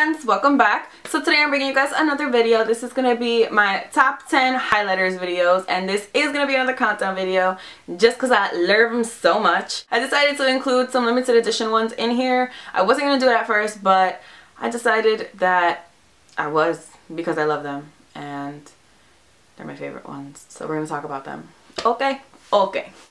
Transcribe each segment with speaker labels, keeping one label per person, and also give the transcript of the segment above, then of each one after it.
Speaker 1: friends, welcome back. So today I'm bringing you guys another video. This is going to be my top 10 highlighters videos, and this is going to be another countdown video just because I love them so much. I decided to include some limited edition ones in here. I wasn't going to do it at first, but I decided that I was because I love them and they're my favorite ones. So we're going to talk about them. Okay.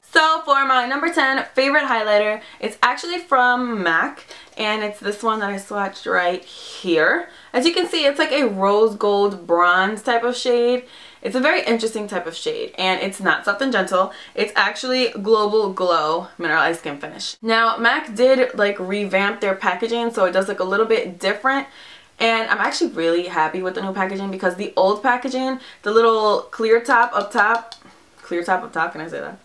Speaker 1: So for my number 10 favorite highlighter, it's actually from MAC, and it's this one that I swatched right here. As you can see, it's like a rose gold bronze type of shade. It's a very interesting type of shade, and it's not soft and gentle. It's actually Global Glow Mineralized Skin Finish. Now, MAC did like revamp their packaging, so it does look a little bit different. And I'm actually really happy with the new packaging because the old packaging, the little clear top up top, can I say that?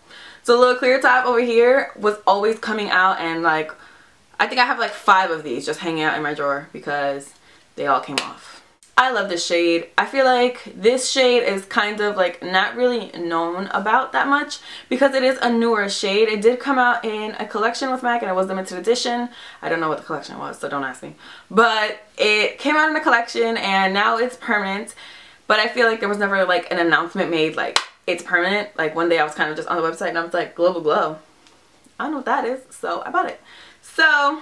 Speaker 1: So the little clear top over here was always coming out, and like I think I have like 5 of these just hanging out in my drawer because they all came off. I love this shade. I feel like this shade is kind of like not really known about that much because it is a newer shade. It did come out in a collection with MAC and it was limited edition. I don't know what the collection was, so don't ask me. But it came out in a collection and now it's permanent. But I feel like there was never like an announcement made like it's permanent. Like one day I was kind of just on the website and I was like, Global Glow. I don't know what that is, so I bought it. So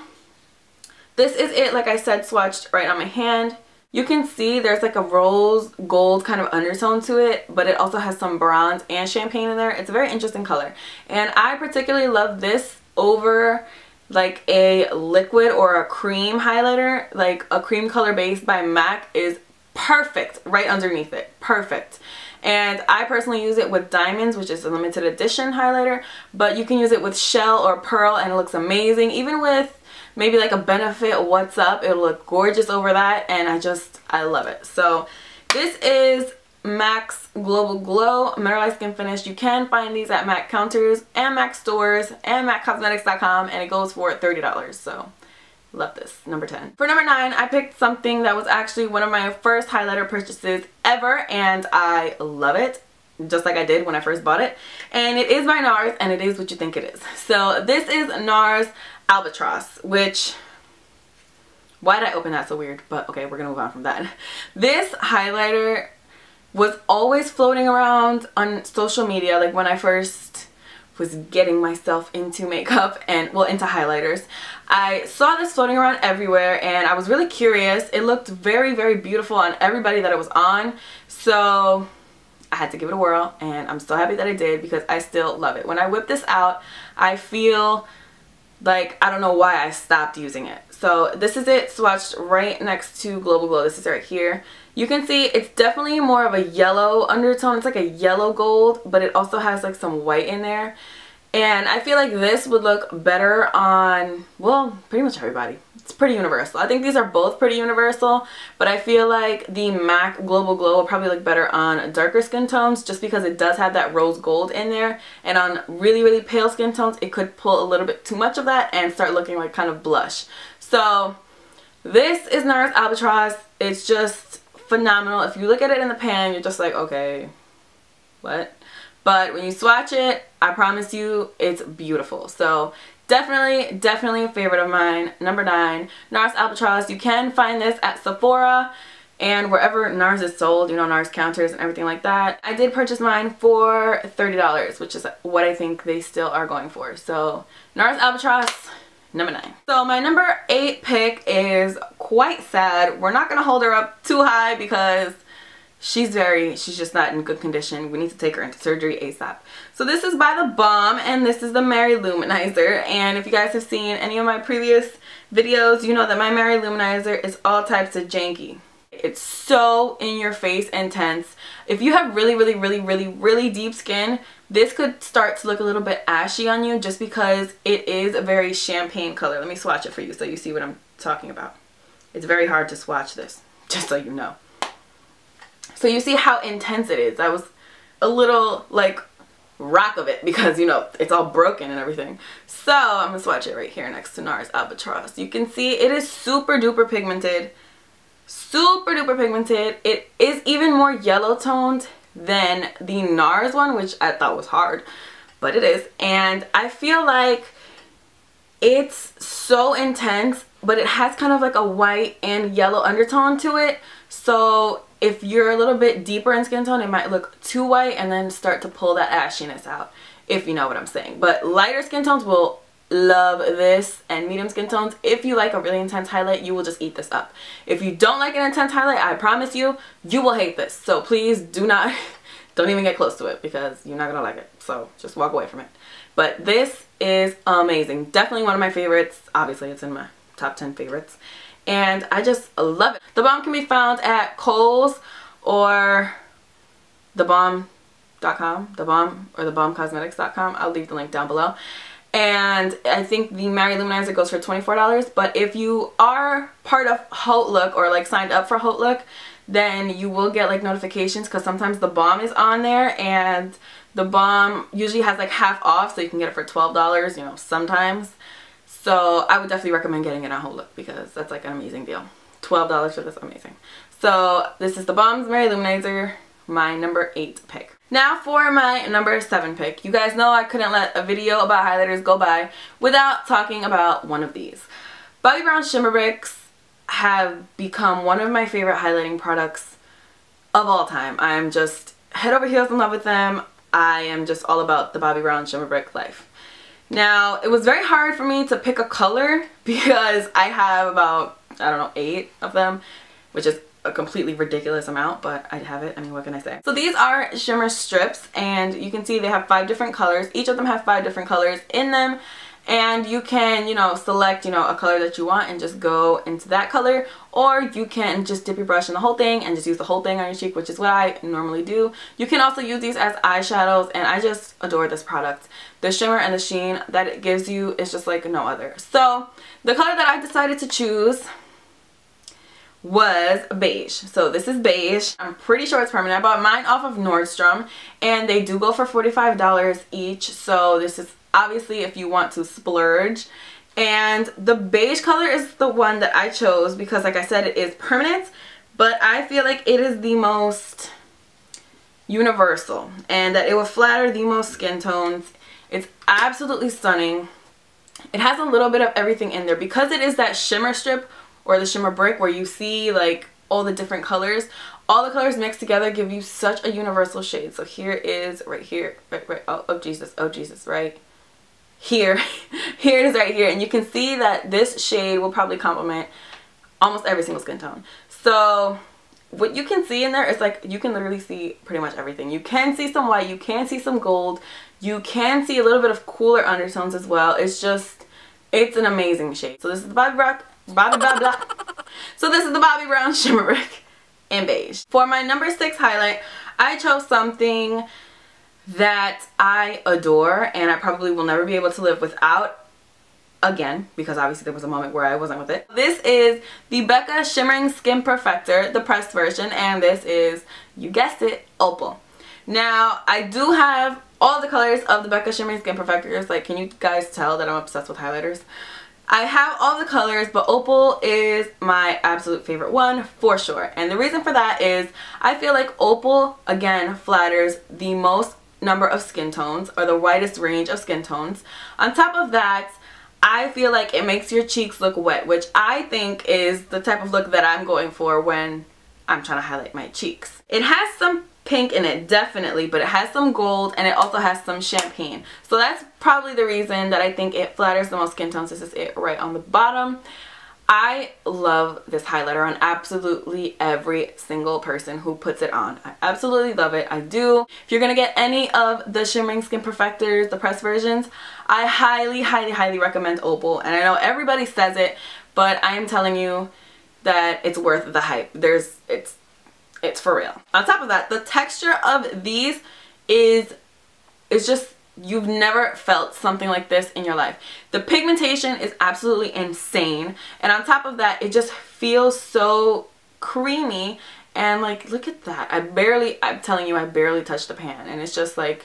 Speaker 1: this is it, like I said, swatched right on my hand. You can see there's like a rose gold kind of undertone to it, but it also has some bronze and champagne in there. It's a very interesting color. And I particularly love this over like a liquid or a cream highlighter. Like a cream color base by MAC is perfect right underneath it. Perfect. And I personally use it with Diamonds, which is a limited edition highlighter, but you can use it with Shell or Pearl and it looks amazing. Even with maybe like a Benefit What's Up, it'll look gorgeous over that, and I love it. So this is MAC's Global Glow Mineralized Skin Finish. You can find these at MAC counters and MAC stores and MACcosmetics.com, and it goes for $30. So love this. Number 10. For number 9, I picked something that was actually one of my first highlighter purchases ever, and I love it just like I did when I first bought it. And it is by Nars, and it is what you think it is. So this is Nars Albatross, which, why did I open that so weird? But okay, we're gonna move on from that. This highlighter was always floating around on social media, like when I first was getting myself into makeup and, well, into highlighters. I saw this floating around everywhere and I was really curious. It looked very, very beautiful on everybody that it was on. So I had to give it a whirl, and I'm so happy that I did because I still love it. When I whip this out, I feel like I don't know why I stopped using it. So this is it, swatched right next to Global Glow. This is right here. You can see it's definitely more of a yellow undertone. It's like a yellow gold, but it also has like some white in there. And I feel like this would look better on, well, pretty much everybody. It's pretty universal. I think these are both pretty universal, but I feel like the MAC Global Glow will probably look better on darker skin tones just because it does have that rose gold in there. And on really, really pale skin tones, it could pull a little bit too much of that and start looking like kind of blush. So this is Nars Albatross. It's just phenomenal. If you look at it in the pan, you're just like, okay, what? But when you swatch it, I promise you, it's beautiful. So definitely a favorite of mine. Number 9, Nars Albatross. You can find this at Sephora and wherever Nars is sold, you know, Nars counters and everything like that. I did purchase mine for $30, which is what I think they still are going for. So Nars Albatross, number 9. So my number 8 pick is quite sad. We're not going to hold her up too high because she's just not in good condition. We need to take her into surgery ASAP. So this is by TheBalm, and this is the Mary Loumanizer. And if you guys have seen any of my previous videos, you know that my Mary Loumanizer is all types of janky. It's so in your face intense. If you have really deep skin, this could start to look a little bit ashy on you just because it is a very champagne color. Let me swatch it for you so you see what I'm talking about. It's very hard to swatch this, just so you know. So you see how intense it is. I was a little like rock of it because, you know, it's all broken and everything. So I'm gonna swatch it right here next to Nars Albatross. You can see it is super duper pigmented. It is even more yellow toned than the Nars one, which I thought was hard, but it is. And I feel like it's so intense but it has kind of like a white and yellow undertone to it. So if you're a little bit deeper in skin tone, it might look too white and then start to pull that ashiness out, if you know what I'm saying. But lighter skin tones will love this, and medium skin tones, if you like a really intense highlight, you will just eat this up. If you don't like an intense highlight, I promise you, you will hate this. So please do not, don't even get close to it because you're not gonna like it. So just walk away from it. But this is amazing. Definitely one of my favorites. Obviously it's in my top 10 favorites. And I just love it. TheBalm can be found at Kohl's or TheBalm.com, TheBalm or TheBalmCosmetics.com. I'll leave the link down below. And I think the Mary Loumanizer goes for $24. But if you are part of Haute Look or like signed up for Haute Look, then you will get like notifications, because sometimes TheBalm is on there, and TheBalm usually has like half off, so you can get it for $12, you know, sometimes. So I would definitely recommend getting it on Haute Look because that's like an amazing deal. $12 for this, amazing. So this is TheBalm's Mary Loumanizer, my number 8 pick. Now for my number 7 pick. You guys know I couldn't let a video about highlighters go by without talking about one of these. Bobbi Brown Shimmerbricks have become one of my favorite highlighting products of all time. I'm just head over heels in love with them. I am just all about the Bobbi Brown Shimmerbrick life. Now, it was very hard for me to pick a color because I have about, I don't know, 8 of them, which is a completely ridiculous amount, but I have it. I mean, what can I say? So these are shimmer strips, and you can see they have 5 different colors. Each of them have 5 different colors in them, and you can, you know, select, you know, a color that you want and just go into that color, or you can just dip your brush in the whole thing and just use the whole thing on your cheek, which is what I normally do. You can also use these as eyeshadows, and I just adore this product. The shimmer and the sheen that it gives you is just like no other. So the color that I decided to choose was beige. So this is beige. I'm pretty sure it's permanent. I bought mine off of Nordstrom, and they do go for $45 each. So this is obviously if you want to splurge. And the beige color is the one that I chose because, like I said, it is permanent, but I feel like it is the most universal and that it will flatter the most skin tones. It's absolutely stunning. It has a little bit of everything in there because it is that shimmer strip or the shimmer brick where you see like all the different colors. All the colors mixed together give you such a universal shade. So here is right here, right, oh Jesus, right here. Here it is right here, and you can see that this shade will probably complement almost every single skin tone. So what you can see in there is like, you can literally see pretty much everything. You can see some white, you can see some gold, you can see a little bit of cooler undertones as well. It's just, it's an amazing shade. So this is the Bobbi Brown Shimmerbrick in beige. For my number 6 highlight, I chose something that I adore and I probably will never be able to live without again, because obviously there was a moment where I wasn't with it. This is the Becca Shimmering Skin Perfector, the pressed version, and this is, you guessed it, Opal. Now, I do have all the colors of the Becca Shimmering Skin Perfectors. Like, can you guys tell that I'm obsessed with highlighters? I have all the colors, but Opal is my absolute favorite one for sure. And the reason for that is I feel like Opal, again, flatters the most number of skin tones, or the widest range of skin tones. On top of that, I feel like it makes your cheeks look wet, which I think is the type of look that I'm going for when I'm trying to highlight my cheeks. It has some pink in it, definitely, but it has some gold and it also has some champagne. So that's probably the reason that I think it flatters the most skin tones. This is it right on the bottom. I love this highlighter on absolutely every single person who puts it on. I absolutely love it. I do. If you're gonna get any of the Shimmering Skin Perfectors, the pressed versions, I highly, highly, highly recommend Opal. And I know everybody says it, but I am telling you that it's worth the hype. It's for real. On top of that, the texture of these is just, you've never felt something like this in your life. The pigmentation is absolutely insane, and on top of that, it just feels so creamy. And like, look at that. I'm telling you, I barely touched the pan, and it's just like,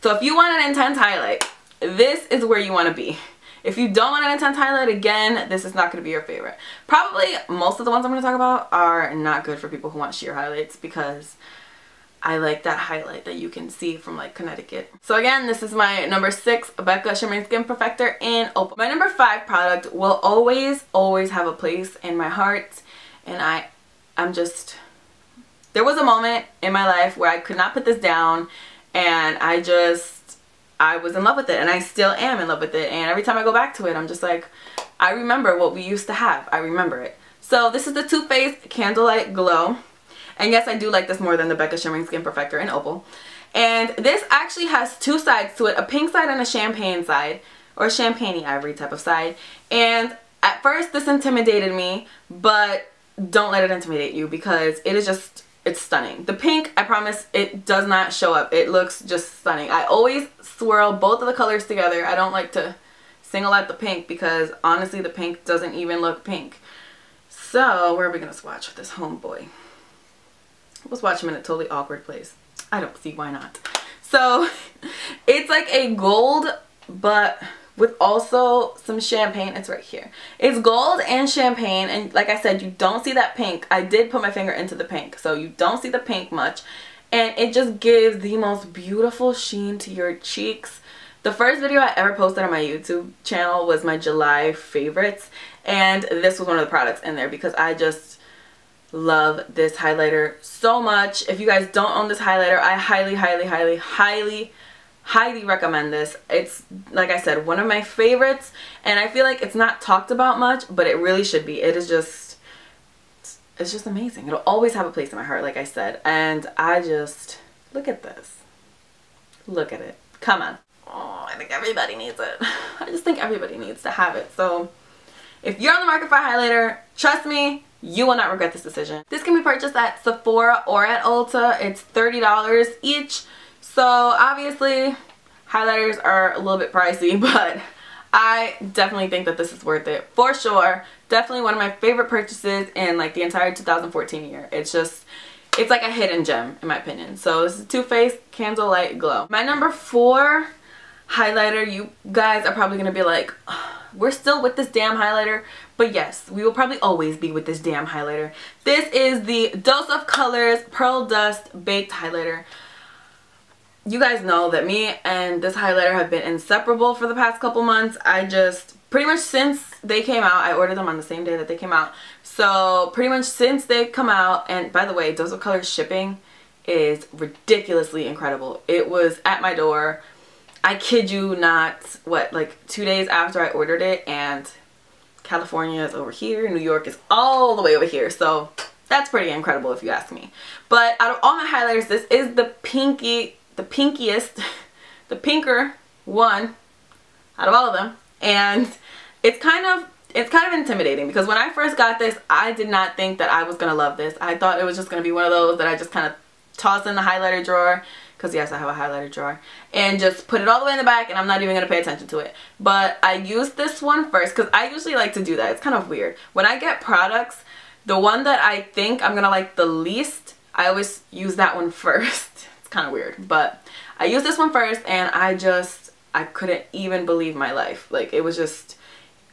Speaker 1: so if you want an intense highlight, this is where you want to be. If you don't want an intense highlight, again, this is not going to be your favorite. Probably most of the ones I'm going to talk about are not good for people who want sheer highlights, because I like that highlight that you can see from like Connecticut. So again, this is my number 6 Becca Shimmering Skin Perfector in Opal. My number 5 product will always have a place in my heart, and I'm just, there was a moment in my life where I could not put this down, and I was in love with it, and I still am in love with it, and every time I go back to it, I'm just like, I remember what we used to have. I remember it. So this is the Too Faced Candlelight Glow. And yes, I do like this more than the Becca Shimmering Skin Perfector in Opal. And this actually has 2 sides to it, a pink side and a champagne side, or champagne-y ivory type of side. And at first this intimidated me, but don't let it intimidate you because it is just, it's stunning. The pink, I promise, it does not show up. It looks just stunning. I always swirl both of the colors together. I don't like to single out the pink because honestly the pink doesn't even look pink. So where are we going to swatch with this homeboy? We'll swatch him in a totally awkward place. I don't see why not. So it's like a gold, but with also some champagne. It's right here. It's gold and champagne, and like I said, you don't see that pink. I did put my finger into the pink, so you don't see the pink much, and it just gives the most beautiful sheen to your cheeks. The first video I ever posted on my YouTube channel was my July favorites, and this was one of the products in there because I just love this highlighter so much. If you guys don't own this highlighter, I highly recommend this. It's, like I said, one of my favorites, and I feel like it's not talked about much, but it really should be. It is just, it's just amazing. It'll always have a place in my heart, like I said, and I just, look at this. Look at it. Come on. Oh, I think everybody needs it. I just think everybody needs to have it. So if you're on the market for a highlighter, trust me, you will not regret this decision. This can be purchased at Sephora or at Ulta. It's $30 each. So obviously highlighters are a little bit pricey, but I definitely think that this is worth it for sure. Definitely one of my favorite purchases in like the entire 2014 year. It's just, it's like a hidden gem in my opinion. So this is Too Faced Candlelight Glow. My number 4 highlighter, you guys are probably gonna be like, we're still with this damn highlighter, but yes, we will probably always be with this damn highlighter. This is the Dose of Colors Pearl Dust Baked Highlighter. You guys know that me and this highlighter have been inseparable for the past couple months. I just, pretty much since they came out, I ordered them on the same day that they came out. So pretty much since they've come out, and by the way, Dose of Colors shipping is ridiculously incredible. It was at my door, I kid you not, what, like 2 days after I ordered it, and California is over here, New York is all the way over here, so that's pretty incredible if you ask me. But out of all my highlighters, this is the pinkiest, the pinker one out of all of them, and it's kind of intimidating because when I first got this, I did not think that I was gonna love this. I thought it was just gonna be one of those that I just kind of toss in the highlighter drawer, because yes, I have a highlighter drawer, and just put it all the way in the back, and I'm not even going to pay attention to it. But I used this one first because I usually like to do that. It's kind of weird. When I get products, the one that I think I'm going to like the least, I always use that one first. It's kind of weird, but I used this one first, and I couldn't even believe my life. Like, it was just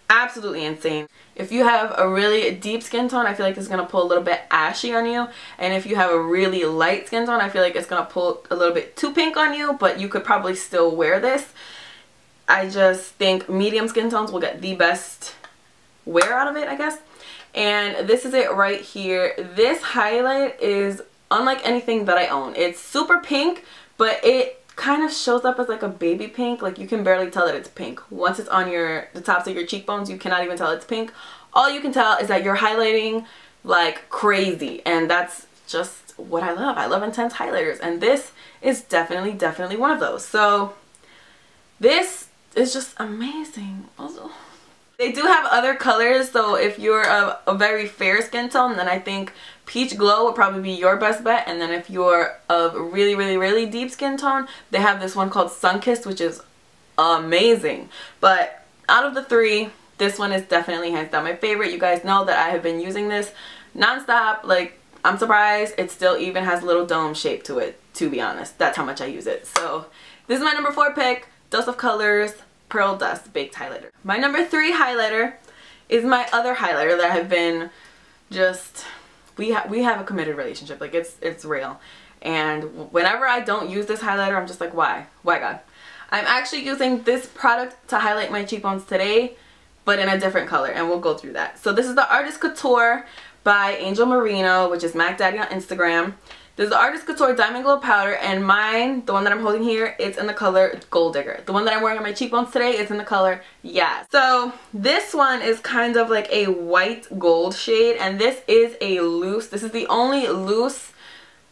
Speaker 1: absolutely insane. If you have a really deep skin tone, I feel like it's going to pull a little bit ashy on you. And if you have a really light skin tone, I feel like it's going to pull a little bit too pink on you, but you could probably still wear this. I just think medium skin tones will get the best wear out of it, I guess. And this is it right here. This highlight is unlike anything that I own. It's super pink, but it kind of shows up as like a baby pink. Like, you can barely tell that it's pink. Once it's on the tops of your cheekbones, you cannot even tell it's pink. All you can tell is that you're highlighting like crazy, and that's just what I love. I love intense highlighters, and this is definitely one of those. So this is just amazing. Also, they do have other colors, so if you're a very fair skin tone, then I think Peach Glow would probably be your best bet. And then if you're of really deep skin tone, they have this one called Sunkissed, which is amazing. But out of the 3, this one is definitely hands down my favorite. You guys know that I have been using this nonstop. Like, I'm surprised it still even has a little dome shape to it, to be honest. That's how much I use it. So this is my number 4 pick, Dose of Colors Pearl Dust Baked Highlighter. My number 3 highlighter is my other highlighter that I've been just, we have a committed relationship. Like, it's real. And whenever I don't use this highlighter, I'm just like, why? Why, God? I'm actually using this product to highlight my cheekbones today, but in a different color, and we'll go through that. So this is the Artist Couture by Angel Marino, which is Mac Daddy on Instagram. This is the Artist Couture Diamond Glow Powder, and mine, the one that I'm holding here, it's in the color Gold Digger. The one that I'm wearing on my cheekbones today is in the color Yas. So this one is kind of like a white gold shade, and this is a loose, this is the only loose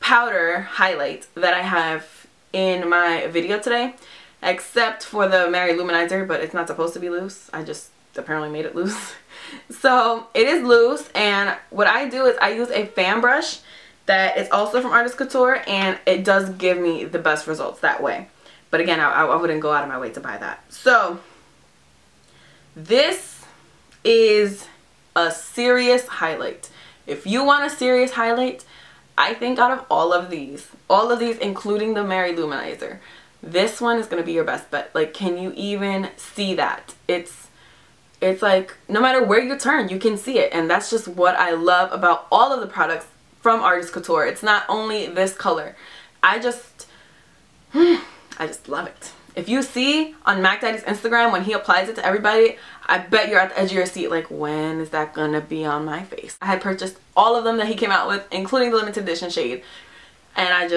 Speaker 1: powder highlight that I have in my video today, except for the Mary Loumanizer, but it's not supposed to be loose. I just apparently made it loose. So it is loose, and what I do is I use a fan brush that is also from Artist Couture, and it does give me the best results that way. But again, I wouldn't go out of my way to buy that. So this is a serious highlight. If you want a serious highlight, I think out of all of these including the Mary Loumanizer, this one is going to be your best bet. Like, can you even see that? It's like no matter where you turn, you can see it, and that's just what I love about all of the products from Artist Couture. It's not only this color. I just love it. If you see on Mac Daddy's Instagram when he applies it to everybody, I bet you're at the edge of your seat like, when is that gonna be on my face? I had purchased all of them that he came out with, including the limited edition shade, and I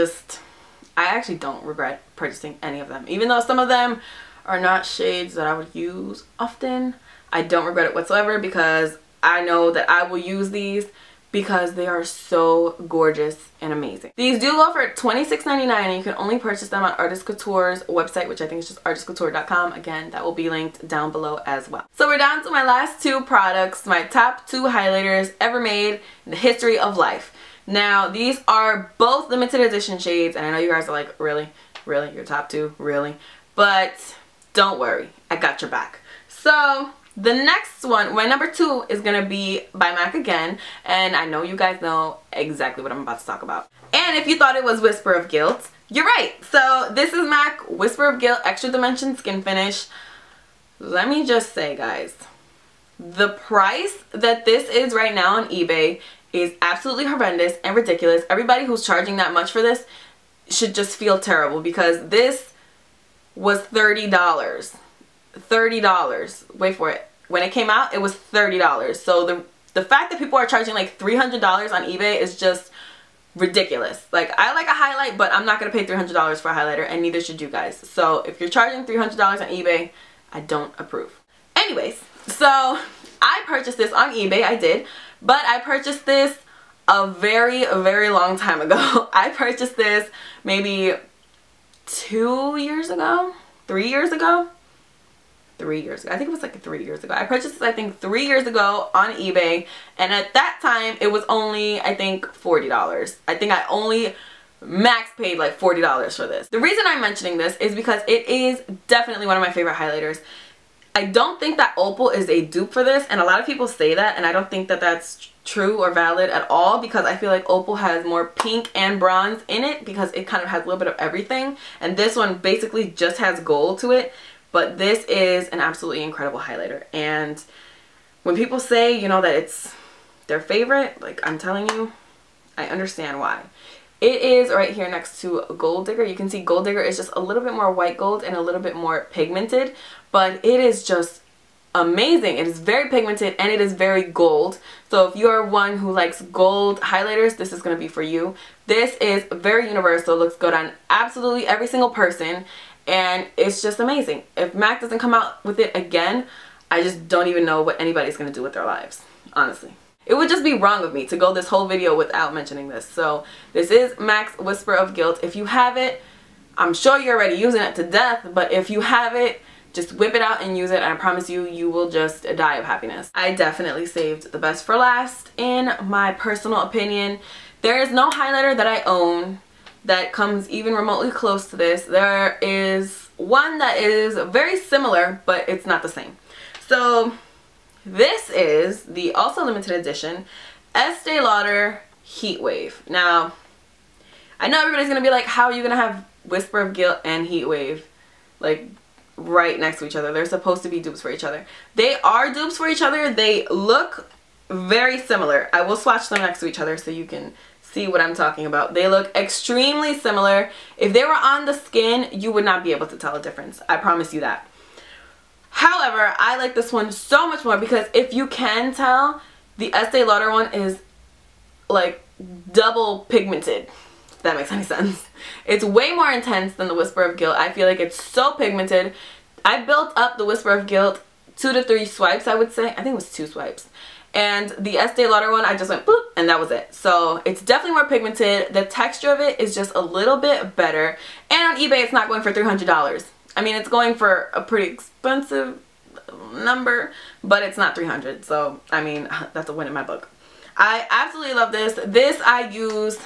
Speaker 1: actually don't regret purchasing any of them. Even though some of them are not shades that I would use often, I don't regret it whatsoever, because I know that I will use these because they are so gorgeous and amazing. These do go for $26.99, and you can only purchase them on Artist Couture's website, which I think is just artistcouture.com. Again, that will be linked down below as well. So we're down to my last two products, my top two highlighters ever made in the history of life. Now, these are both limited edition shades, and I know you guys are like, really? Really? Your top two? Really? But don't worry, I got your back. So the next one, my number two, is going to be by MAC again, and I know you guys know exactly what I'm about to talk about. And if you thought it was Whisper of Gilt, you're right. So this is MAC Whisper of Gilt Extra Dimension Skin Finish. Let me just say, guys, the price that this is right now on eBay is absolutely horrendous and ridiculous. Everybody who's charging that much for this should just feel terrible, because this was $30. $30. Wait for it. When it came out, it was $30. So the fact that people are charging like $300 on eBay is just ridiculous. Like, I like a highlight, but I'm not going to pay $300 for a highlighter, and neither should you guys. So if you're charging $300 on eBay, I don't approve. Anyways, so I purchased this on eBay. I did. But I purchased this a very, very long time ago. I purchased this maybe 2 years ago? 3 years ago? 3 years ago. I think it was like 3 years ago. I purchased this, I think, 3 years ago on eBay, and at that time it was only, I think, $40. I think I only max paid like $40 for this. The reason I'm mentioning this is because it is definitely one of my favorite highlighters. I don't think that Opal is a dupe for this, and a lot of people say that, and I don't think that that's true or valid at all, because I feel like Opal has more pink and bronze in it, because it kind of has a little bit of everything, and this one basically just has gold to it. But this is an absolutely incredible highlighter, and when people say, you know, that it's their favorite, like, I'm telling you, I understand why. It is right here next to Gold Digger. You can see Gold Digger is just a little bit more white gold and a little bit more pigmented, but it is just amazing. It is very pigmented and it is very gold. So if you are one who likes gold highlighters, this is going to be for you. This is very universal, looks good on absolutely every single person, and it's just amazing. If MAC doesn't come out with it again, I just don't even know what anybody's going to do with their lives, honestly. It would just be wrong of me to go this whole video without mentioning this. So this is MAC's Whisper of Gilt. If you have it, I'm sure you're already using it to death, but if you have it, just whip it out and use it, and I promise you, you will just die of happiness. I definitely saved the best for last, in my personal opinion. There is no highlighter that I own that comes even remotely close to this. There is one that is very similar, but it's not the same. So this is the also limited edition Estee Lauder Heat Wave. Now, I know everybody's going to be like, how are you going to have Whisper of Gilt and Heat Wave like right next to each other? They're supposed to be dupes for each other. They are dupes for each other. They look very similar. I will swatch them next to each other so you can see what I'm talking about. They look extremely similar. If they were on the skin, you would not be able to tell a difference. I promise you that. However, I like this one so much more because if you can tell, the Estee Lauder one is like double pigmented, if that makes any sense. It's way more intense than the Whisper of Gilt. I feel like it's so pigmented. I built up the Whisper of Gilt 2 to 3 swipes, I would say. I think it was 2 swipes. And the Estee Lauder one, I just went boop, and that was it. So it's definitely more pigmented. The texture of it is just a little bit better. And on eBay, it's not going for $300. I mean, it's going for a pretty expensive number, but it's not $300. So, I mean, that's a win in my book. I absolutely love this. This I use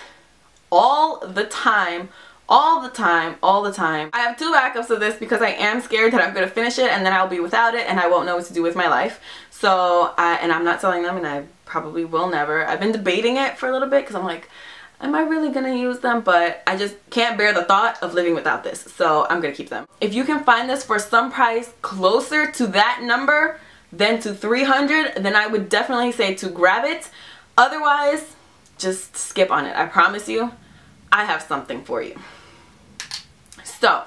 Speaker 1: all the time. All the time. I have 2 backups of this because I am scared that I'm going to finish it and then I'll be without it and I won't know what to do with my life. So, and I'm not selling them and I probably will never. I've been debating it for a little bit because I'm like, am I really going to use them? But I just can't bear the thought of living without this. So I'm going to keep them. If you can find this for some price closer to that number than to $300, then I would definitely say to grab it. Otherwise, just skip on it. I promise you, I have something for you. So,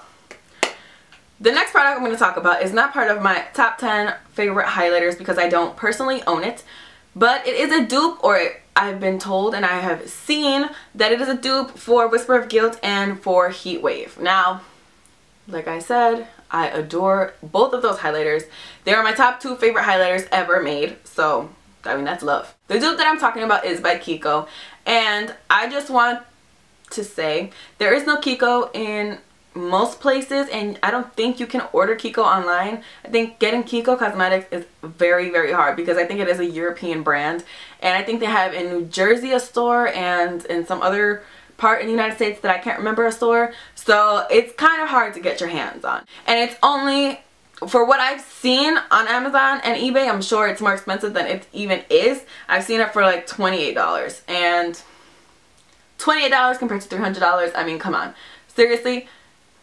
Speaker 1: the next product I'm going to talk about is not part of my top 10 favorite highlighters because I don't personally own it. But it is a dupe, or I've been told and I have seen that it is a dupe for Whisper of Gilt and for Heat Wave. Now, like I said, I adore both of those highlighters. They are my top 2 favorite highlighters ever made. So, I mean, that's love. The dupe that I'm talking about is by Kiko. And I just want to say, there is no Kiko in most places, and I don't think you can order Kiko online. I think getting Kiko Cosmetics is very, very hard because I think it is a European brand. And I think they have in New Jersey a store and in some other part in the United States that I can't remember a store. So it's kind of hard to get your hands on. And it's only, for what I've seen on Amazon and eBay, I'm sure it's more expensive than it even is. I've seen it for like $28. And $28 compared to $300, I mean, come on. Seriously?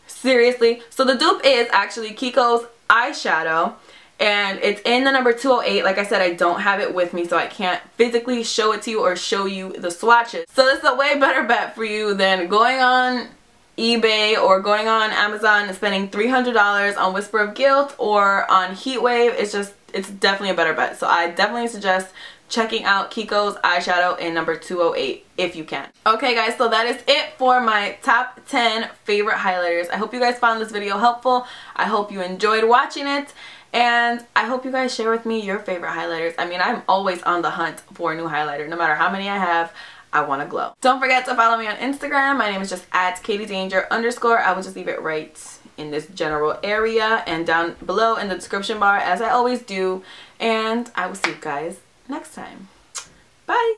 Speaker 1: Seriously? So the dupe is actually Kiko's eyeshadow. And it's in the number 208. Like I said, I don't have it with me, so I can't physically show it to you or show you the swatches. So this is a way better bet for you than going on eBay or going on Amazon and spending $300 on Whisper of Gilt or on Heat Wave. It's definitely a better bet. So I definitely suggest checking out Kiko's eyeshadow in number 208 if you can. Okay guys, so that is it for my top 10 favorite highlighters. I hope you guys found this video helpful. I hope you enjoyed watching it. And I hope you guys share with me your favorite highlighters. I mean, I'm always on the hunt for a new highlighter. No matter how many I have, I want to glow. Don't forget to follow me on Instagram. My name is just @KatieDanger_. I will just leave it right in this general area and down below in the description bar as I always do. And I will see you guys next time. Bye!